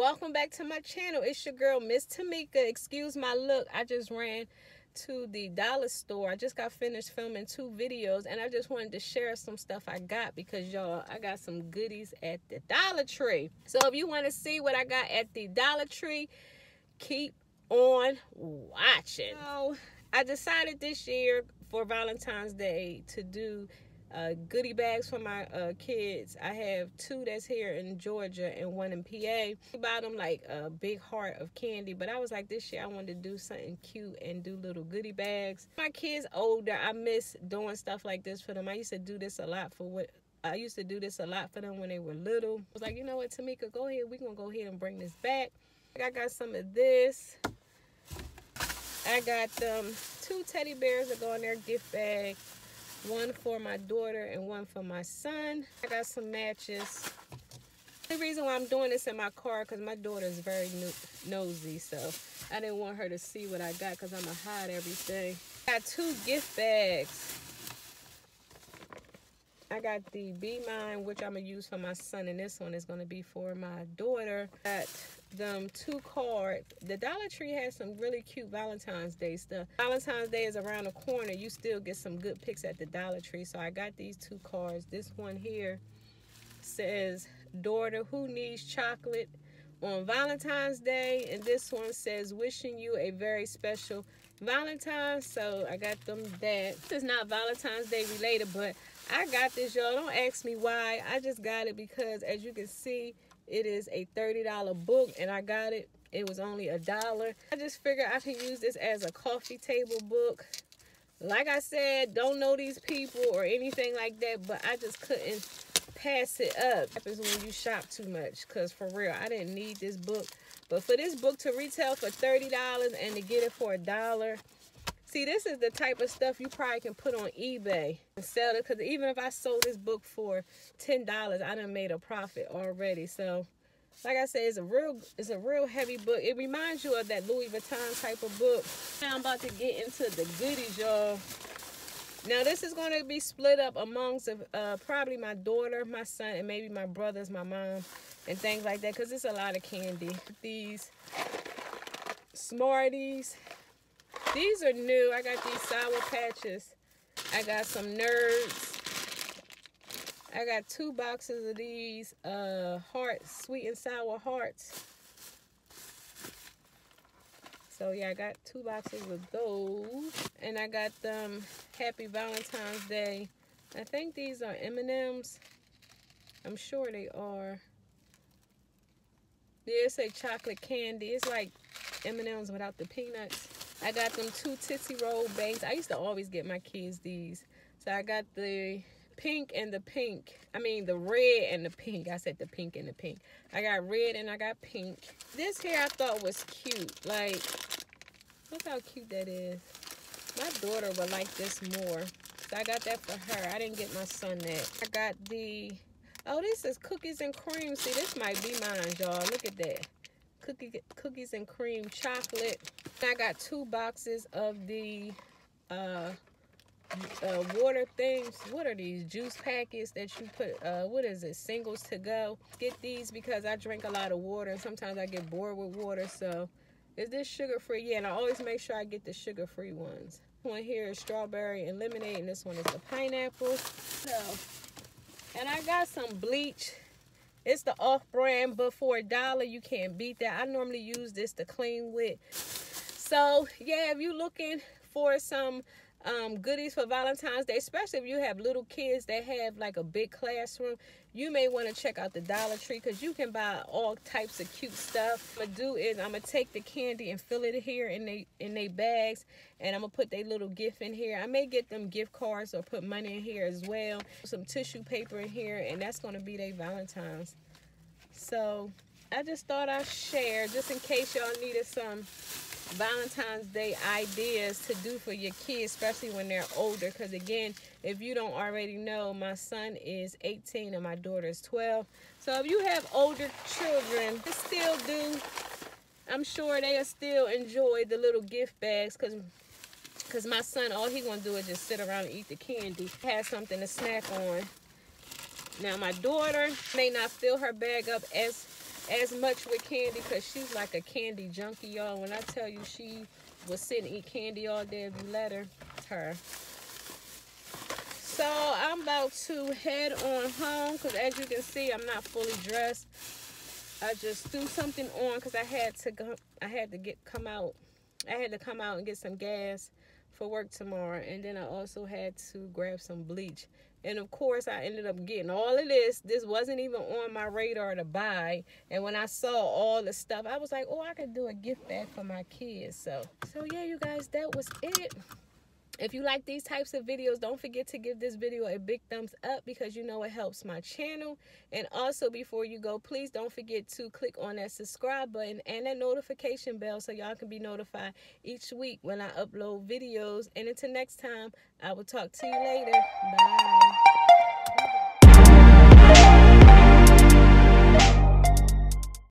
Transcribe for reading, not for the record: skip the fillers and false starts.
welcome back to my channel. It's your girl, Miss Tamika. Excuse my look. I just ran to the dollar store. I just got finished filming 2 videos, and I just wanted to share some stuff I got because, y'all, I got some goodies at the Dollar Tree. So if you want to see what I got at the Dollar Tree, keep on watching. So I decided this year for Valentine's Day to do goodie bags for my kids. I have 2 that's here in Georgia and 1 in PA. I bought them like a big heart of candy, but I was like, this year I wanted to do something cute and do little goodie bags. My kids older, I miss doing stuff like this for them. I used to do this a lot for them when they were little. I was like, you know what, Tamika, go ahead. We're gonna go ahead and bring this back. I got some of this. I got 2 teddy bears that go in their gift bag. 1 for my daughter and 1 for my son. I got some matches. The reason why I'm doing this in my car because my daughter is very nosy, so I didn't want her to see what I got because I'm going to hide everything. I got 2 gift bags. I got the Be Mine, which I'm going to use for my son, and this one is going to be for my daughter. Got them 2 cards. The Dollar Tree has some really cute Valentine's Day stuff. Valentine's Day is around the corner. You still get some good picks at the Dollar Tree. So I got these 2 cards. This one here says, daughter, who needs chocolate on Valentine's Day? And this one says, wishing you a very special Valentine's. So I got them that. This is not Valentine's Day related, but I got this, y'all. Don't ask me why. I just got it because, as you can see, it is a $30 book, and I got it. It was only $1. I just figured I could use this as a coffee table book. Like I said, don't know these people or anything like that, but I just couldn't pass it up. It happens when you shop too much, because for real, I didn't need this book. But for this book to retail for $30 and to get it for $1, see, this is the type of stuff you probably can put on eBay and sell it. Because even if I sold this book for $10, I done made a profit already. So, like I said, it's a real heavy book. It reminds you of that Louis Vuitton type of book. Now I'm about to get into the goodies, y'all. Now, this is going to be split up amongst probably my daughter, my son, and maybe my brothers, my mom, and things like that. Because it's a lot of candy. These Smarties. These are new. I got these Sour Patches. I got some Nerds. I got 2 boxes of these hearts, sweet and sour hearts. So yeah, I got 2 boxes of those. And I got them Happy Valentine's Day. I think these are M&M's. I'm sure they are. Yeah, it's a chocolate candy. It's like M&M's without the peanuts. I got them 2 Tootsie Roll banks. I used to always get my kids these. So I got the pink and the pink. I mean, the red and the pink. I said the pink and the pink. I got red and I got pink. This here I thought was cute. Like, look how cute that is. My daughter would like this more. So I got that for her. I didn't get my son that. I got the, oh, this is cookies and cream. See, this might be mine, y'all. Look at that. Cookies and cream chocolate. I got 2 boxes of the water things. What are these? Juice packets that you put, what is it? Singles to go. Get these because I drink a lot of water and sometimes I get bored with water. So, is this sugar-free? Yeah, and I always make sure I get the sugar-free ones. This one here is strawberry and lemonade, and this one is the pineapple. So, and I got some bleach. It's the off-brand, but for $1, you can't beat that. I normally use this to clean with. So, yeah, if you're looking for some goodies for Valentine's Day, especially if you have little kids that have like a big classroom, you may want to check out the Dollar Tree because you can buy all types of cute stuff. What I'm going to do is I'm going to take the candy and fill it here in they bags, and I'm going to put their little gift in here. I may get them gift cards or put money in here as well. Some tissue paper in here, and that's going to be their Valentine's. So I just thought I'd share just in case y'all needed some Valentine's Day ideas to do for your kids, especially when they're older. Because again, if you don't already know, my son is 18 and my daughter is 12. So if you have older children, they still do. I'm sure they'll still enjoy the little gift bags because my son, all he gonna do is just sit around and eat the candy. Have something to snack on. Now my daughter may not fill her bag up as as much with candy because she's like a candy junkie, y'all. When I tell you she will sit and eat candy all day if you let her. So I'm about to head on home because as you can see, I'm not fully dressed. I just threw something on because I had to come out and get some gas for work tomorrow, and then I also had to grab some bleach. And of course I ended up getting all of this. This wasn't even on my radar to buy, and when I saw all the stuff, I was like, oh, I could do a gift bag for my kids. So yeah, you guys, that was it. If you like these types of videos, don't forget to give this video a big thumbs up because you know it helps my channel. And also, before you go, please don't forget to click on that subscribe button and that notification bell so y'all can be notified each week when I upload videos. And until next time, I will talk to you later. Bye.